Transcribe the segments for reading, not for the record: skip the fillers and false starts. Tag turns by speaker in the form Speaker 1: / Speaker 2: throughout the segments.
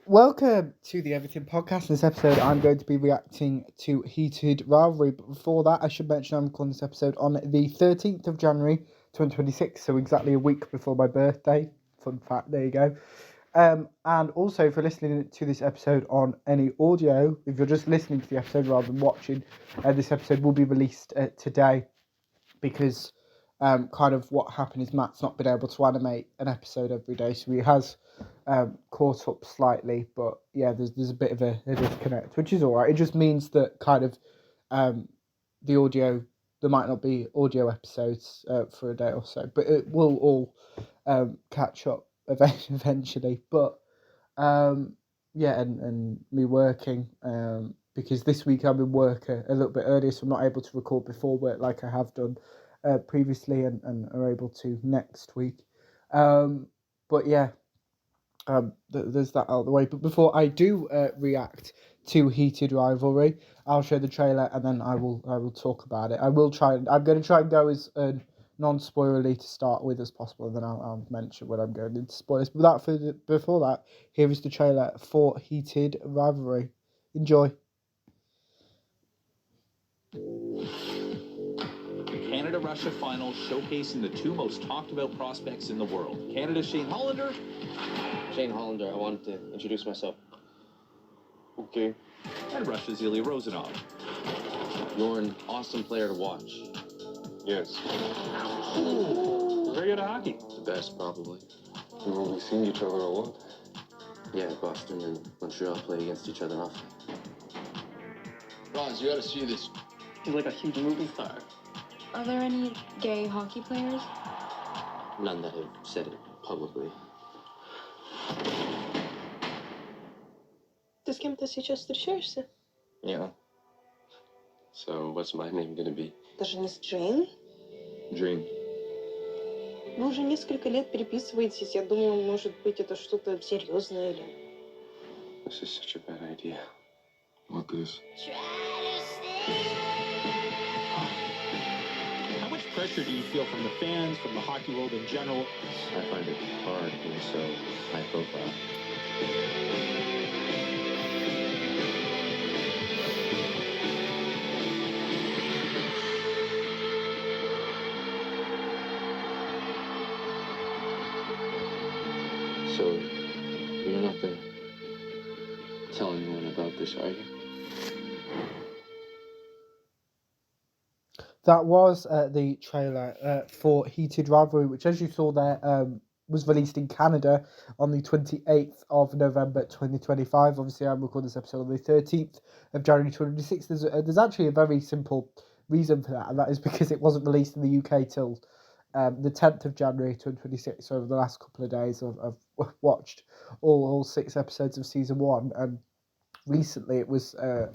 Speaker 1: Welcome to the Everything Podcast. In this episode, I'm going to be reacting to Heated Rivalry. But before that, I should mention I'm recording this episode on the 13th of January 2026, so exactly a week before my birthday. Fun fact, there you go. And also, if you're listening to this episode on any audio, if you're just listening to the episode rather than watching, this episode will be released today because kind of what happened is Matt's not been able to animate an episode every day, so he has caught up slightly, but yeah, there's a bit of a disconnect, which is all right. It just means that kind of the audio, there might not be audio episodes for a day or so, but it will all catch up eventually. But yeah, and me working because this week I've been working a little bit earlier, so I'm not able to record before work like I have done previously, and are able to next week. But yeah, there's that out of the way. But before I do react to Heated Rivalry, I'll show the trailer and then I will talk about it. I'm going to try and go as non-spoilerly to start with as possible, and then I'll mention when I'm going into spoilers. But before that, here is the trailer for Heated Rivalry. Enjoy.
Speaker 2: Canada-Russia final showcasing the two most talked about prospects in the world. Canada's Shane Hollander.
Speaker 3: Shane Hollander, I wanted to introduce myself.
Speaker 2: Okay. And Russia's Ilya Rozanov.
Speaker 3: You're an awesome player to watch.
Speaker 4: Yes.
Speaker 2: Very good at hockey.
Speaker 3: The best, probably.
Speaker 4: We've only seen each other a lot.
Speaker 3: Yeah, Boston and Montreal play against each other often.
Speaker 5: Roz, you gotta see this.
Speaker 3: He's like a huge movie star.
Speaker 6: Are there any gay hockey players?
Speaker 3: None that have said it publicly.
Speaker 7: Ты с кем-то сейчас встречаешься?
Speaker 4: Yeah. So, what's my name gonna be?
Speaker 7: Даже не с Джейн?
Speaker 4: Dream.
Speaker 7: Вы уже несколько лет переписываетесь. Я думала, может быть, это что-то серьезное или...
Speaker 4: This is such a bad idea. What goose?
Speaker 2: How much pressure do you feel from the fans, from the hockey world in general?
Speaker 3: I find it hard being so high profile. So, you're not gonna tell anyone about this, are you?
Speaker 1: That was the trailer for Heated Rivalry, which, as you saw there, was released in Canada on the 28th of November 2025. Obviously, I'm recording this episode on the 13th of January 2026. There's actually a very simple reason for that, and that is because it wasn't released in the UK till the 10th of January 2026. So over the last couple of days, I've watched all 6 episodes of season 1, and recently it was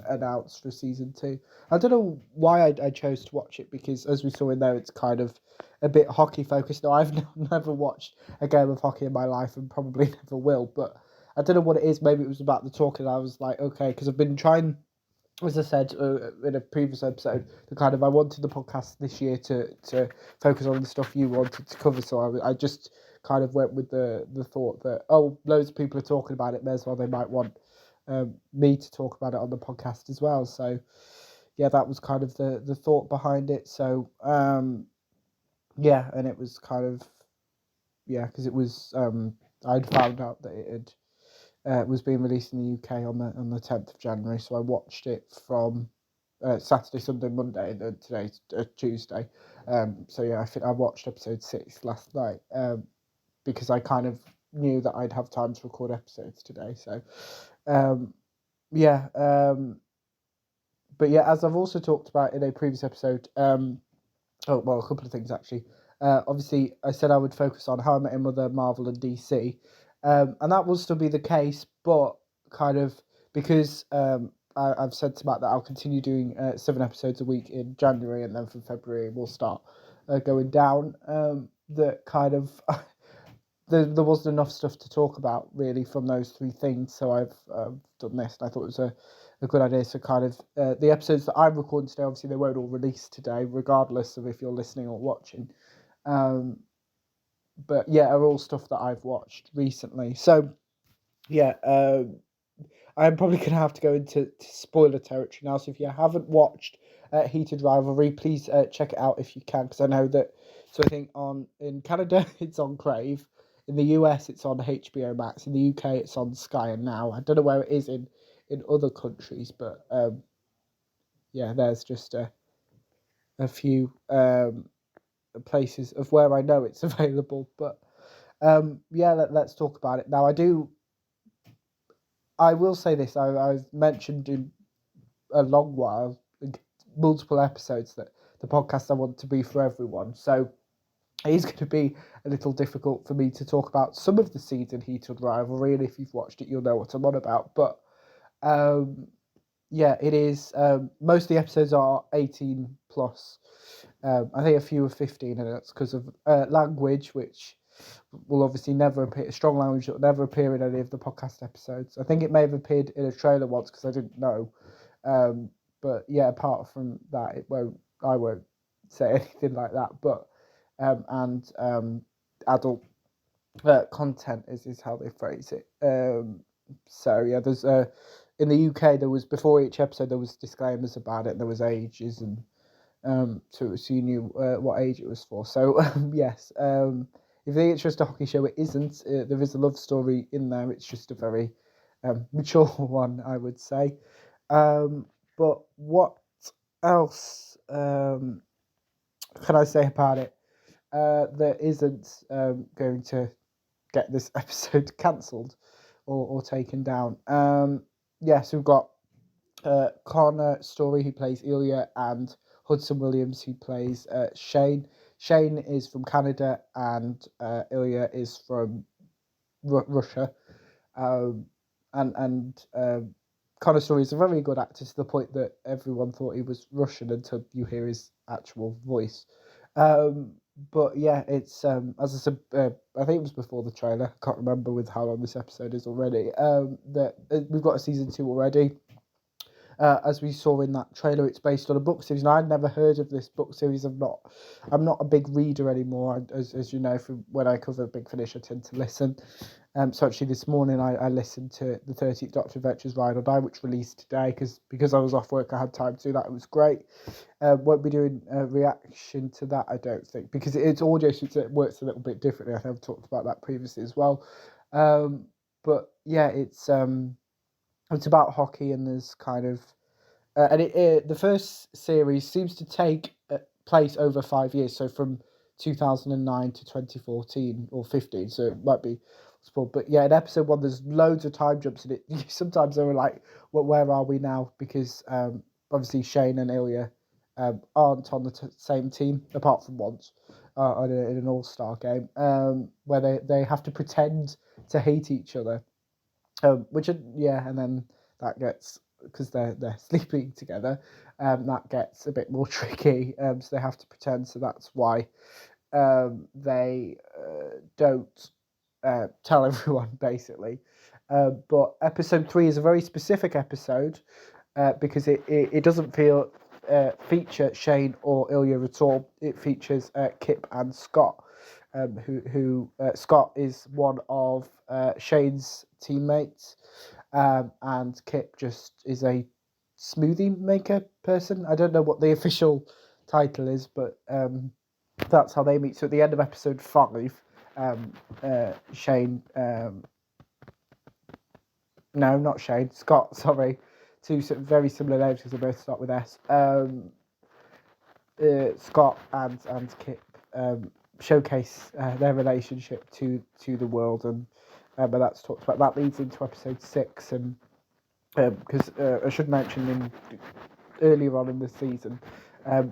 Speaker 1: announced for season 2. I don't know why I chose to watch it, because as we saw in there, it's kind of a bit hockey focused. Now, I've never watched a game of hockey in my life and probably never will, but I don't know what it is. Maybe it was about the talk, and I was like, okay, because I've been trying, as I said in a previous episode, I wanted the podcast this year to focus on the stuff you wanted to cover, so I just kind of went with the thought that, loads of people are talking about it, may as well, they might want me to talk about it on the podcast as well. So yeah, that was kind of the thought behind it. So yeah, and it was kind of, yeah, because it was I'd found out that it had was being released in the UK on the 10th of January, so I watched it from Saturday, Sunday, Monday, and then today's Tuesday. So yeah, I think I watched episode 6 last night because I kind of knew that I'd have time to record episodes today. So yeah, but yeah, as I've also talked about in a previous episode, a couple of things actually. Obviously, I said I would focus on How I Met Your Mother, Marvel, and DC, and that will still be the case, but kind of because I've said to Matt that I'll continue doing 7 episodes a week in January, and then from February we'll start going down. That kind of there wasn't enough stuff to talk about really from those 3 things, so I've done this, and I thought it was a good idea. So kind of the episodes that I'm recording today, obviously they won't all release today, regardless of if you're listening or watching. But yeah, are all stuff that I've watched recently. So yeah, I'm probably going to have to go into spoiler territory now. So if you haven't watched Heated Rivalry, please check it out if you can, because I know that. So I think in Canada it's on Crave, in the US it's on HBO Max, in the UK it's on Sky and Now. I don't know where it is in other countries, but yeah, there's just a few places of where I know it's available. But yeah, let's talk about it now. I will say this. I've mentioned in a long while, multiple episodes, that the podcast I want to be for everyone. So it is going to be a little difficult for me to talk about some of the season Heated Rivalry, and if you've watched it, you'll know what I'm on about. But yeah, it is. Most of the episodes are 18 plus. I think a few are 15, and that's because of language, which will obviously never appear. Strong language that will never appear in any of the podcast episodes. I think it may have appeared in a trailer once because I didn't know. But yeah, apart from that, I won't say anything like that. But adult content is how they phrase it. So yeah, there's in the UK there was, before each episode there was disclaimers about it. And there was ages and so you knew what age it was for. So yes, if you think it's just a hockey show, it isn't. There is a love story in there. It's just a very mature one, I would say. But what else can I say about it that isn't going to get this episode cancelled or taken down? Yes, we've got Connor Story, who plays Ilya, and Hudson Williams, who plays Shane. Shane is from Canada, and Ilya is from Russia. And Connor Story is a very good actor, to the point that everyone thought he was Russian until you hear his actual voice. But yeah, it's as I said, I think it was before the trailer. I can't remember with how long this episode is already. That we've got a season 2 already. As we saw in that trailer, it's based on a book series. And I'd never heard of this book series. I'm not a big reader anymore. As you know, from when I cover Big Finish, I tend to listen. So actually this morning I listened to the 13th Doctor Adventures Ride or Die, which released today, because I was off work. I had time to do that. It was great. Won't be doing a reaction to that, I don't think, because it's audio, so it works a little bit differently. I think I've talked about that previously as well. But yeah, it's about hockey, and there's kind of the first series seems to take place over 5 years, so from 2009 to 2014 or 15, so it might be spoiled. But yeah, in episode 1 there's loads of time jumps in it. Sometimes they were like, well, where are we now? Because obviously Shane and Ilya aren't on the same team, apart from once in an all-star game, where they have to pretend to hate each other. And then that gets, because they're sleeping together, that gets a bit more tricky. So they have to pretend. So that's why they don't tell everyone, basically. But episode 3 is a very specific episode because it doesn't feature Shane or Ilya at all. It features Kip and Scott. Who Scott is one of Shane's teammates, and Kip just is a smoothie maker person. I don't know what the official title is, but that's how they meet. So at the end of episode 5, Shane, no, not Shane, Scott, sorry, two very similar names because they both start with S. Scott and Kip showcase their relationship to the world, and but that's talked about. That leads into episode 6, and because I should mention earlier on in the season,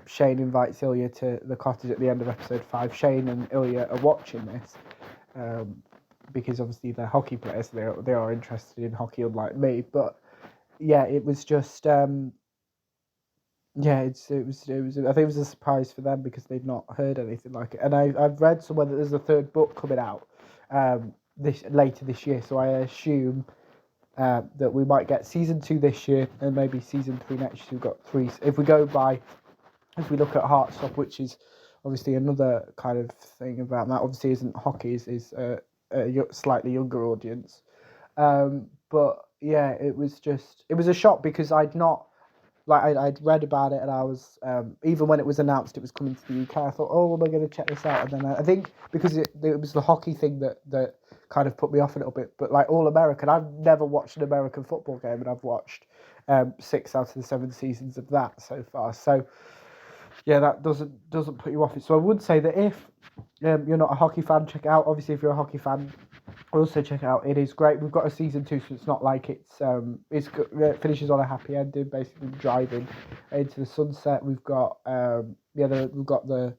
Speaker 1: Shane invites Ilya to the cottage at the end of episode 5. Shane and Ilya are watching this because obviously they're hockey players. They are interested in hockey, unlike me. But yeah, it was just yeah, it was. I think it was a surprise for them because they'd not heard anything like it. And I've read somewhere that there's a 3rd book coming out later this year. So I assume that we might get season 2 this year and maybe season 3 next year. We've got 3. If we look at Heartstop, which is obviously another kind of thing about that. Obviously, isn't hockey is a slightly younger audience. But yeah, it was a shock because I'd read about it, and I was even when it was announced it was coming to the UK, I thought, oh, am I going to check this out? And then I think because it was the hockey thing that kind of put me off a little bit. But like All American, I've never watched an American football game, and I've watched 6 out of the 7 seasons of that so far. So yeah, that doesn't put you off it. So I would say that if you're not a hockey fan, check it out. Obviously, if you're a hockey fan, also check it out. It is great. We've got a season 2, so it's not like it finishes on a happy ending. Basically, driving into the sunset. We've got we've got the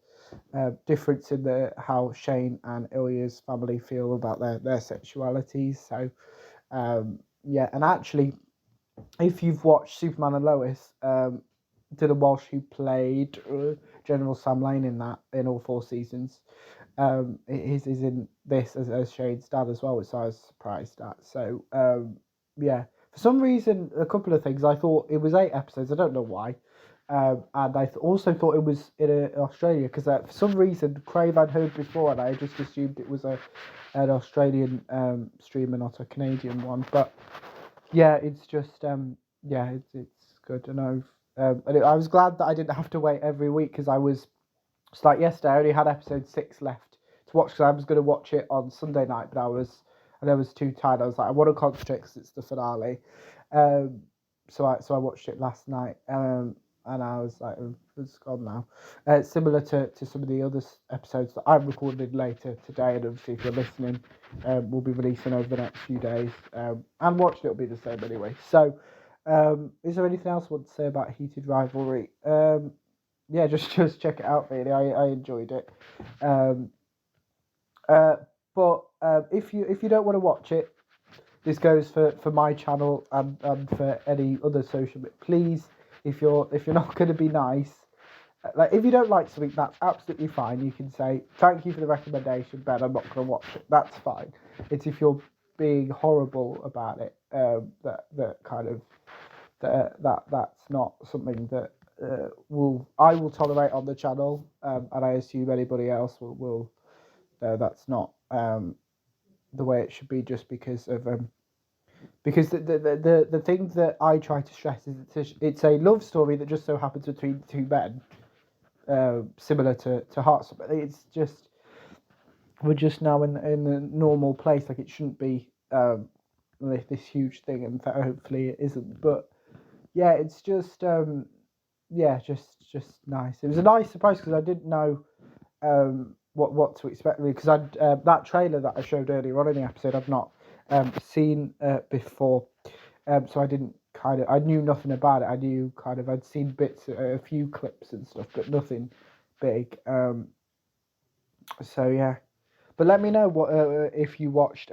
Speaker 1: difference in how Shane and Ilya's family feel about their sexualities. So and actually, if you've watched Superman and Lois, Dylan Walsh, who played General Sam Lane in all 4 seasons, is in this as Shane's dad as well, which I was surprised at. So for some reason, a couple of things. I thought it was 8 episodes. I don't know why. And I also thought it was in Australia because for some reason Crave I'd heard before, and I just assumed it was an Australian streamer, not a Canadian one. But yeah, it's just it's good, and I was glad that I didn't have to wait every week because it's like yesterday I only had episode 6 left to watch because I was going to watch it on Sunday night, but I was too tired. I was like, I want to concentrate because it's the finale. So I watched it last night, and I was like, oh, it's gone now. Similar to some of the other episodes that I've recorded later today, and obviously if you're listening, we'll be releasing over the next few days. And watching it will be the same anyway. So, is there anything else I want to say about Heated Rivalry? Yeah, just check it out. Really, I enjoyed it. But if you don't want to watch it, this goes for my channel and for any other social. Please, if you're not going to be nice, like if you don't like something, that's absolutely fine. You can say thank you for the recommendation, Ben. I'm not going to watch it. That's fine. It's if you're being horrible about it, that's not something that I will tolerate on the channel, and I assume anybody else will. That's not the way it should be, just because the thing that I try to stress is it's a love story that just so happens between 2 men, similar to Hearts. But it's just we're just now in a normal place. Like it shouldn't be this huge thing, and hopefully it isn't. But yeah, it's just just nice. It was a nice surprise because I didn't know what to expect, really, because I'd that trailer that I showed earlier on in the episode I've not seen before, so I knew nothing about it. I knew I'd seen bits, a few clips and stuff, but nothing big. So yeah, but let me know what if you watched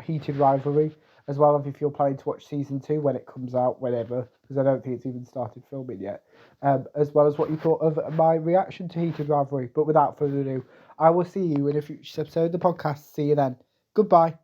Speaker 1: Heated Rivalry as well, if you're planning to watch season 2 when it comes out, whenever, because I don't think it's even started filming yet. As well as what you thought of my reaction to Heated Rivalry. But without further ado, I will see you in a future episode of the podcast. See you then. Goodbye.